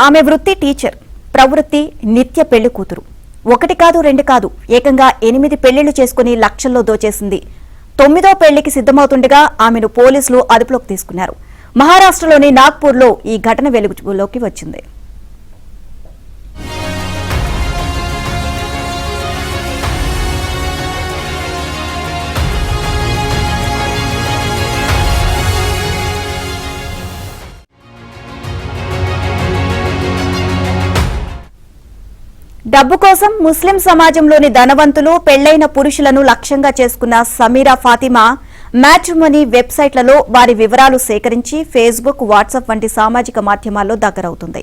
ఆమె వృత్తి టీచర్, ప్రవృత్తి నిత్య పెళ్లి కూతురు. ఒకటి కాదు రెండు కాదు, ఏకంగా 8 పెళ్లిళ్లు చేసుకుని లక్షల్లో దోచేసింది. 9వ పెళ్లికి సిద్ధమవుతుండగా ఆమెను పోలీసులు అదుపులోకి తీసుకున్నారు. మహారాష్ట్రలోని నాగ్పూర్లో ఈ ఘటన వెలుగులోకి వచ్చింది. డబ్బు కోసం ముస్లిం సమాజంలోని ధనవంతులు, పెళ్లైన పురుషులను లక్ష్యంగా చేసుకున్న సమీరా ఫాతిమా మ్యాట్రిమోనీ వెబ్సైట్లలో వారి వివరాలు సేకరించి ఫేస్బుక్, వాట్సాప్ వంటి సామాజిక మాధ్యమాల్లో దగ్గరవుతుంది.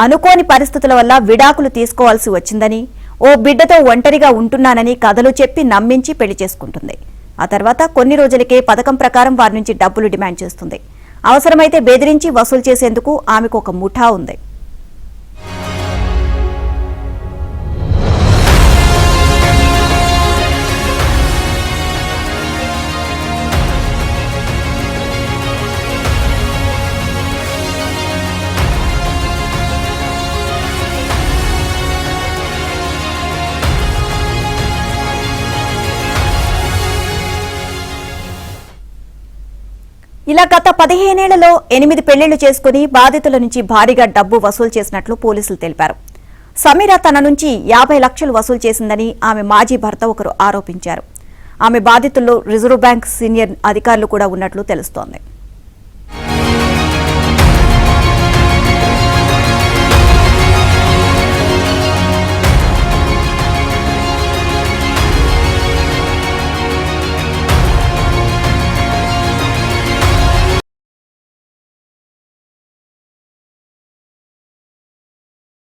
అనుకోని పరిస్థితుల వల్ల విడాకులు తీసుకోవాల్సి వచ్చిందని, ఓ బిడ్డతో ఒంటరిగా ఉంటున్నానని కథలు చెప్పి నమ్మించి పెళ్లి చేసుకుంటుంది. ఆ తర్వాత కొన్ని రోజులకే పథకం ప్రకారం వారి నుంచి డబ్బులు డిమాండ్ చేస్తుంది. అవసరమైతే బెదిరించి వసూలు చేసేందుకు ఆమెకు ఒక ముఠా ఉంది. ఇలా గత 15 ఏళ్లలో 8 పెళ్లిళ్లు చేసుకుని బాధితుల నుంచి భారీగా డబ్బు వసూలు చేసినట్లు పోలీసులు తెలిపారు. సమీరా తన నుంచి 50 లక్షలు వసూలు చేసిందని ఆమె మాజీ భర్త ఒకరు ఆరోపించారు. ఆమె బాధితుల్లో రిజర్వ్ బ్యాంక్ సీనియర్ అధికారులు కూడా ఉన్నట్లు తెలుస్తోంది.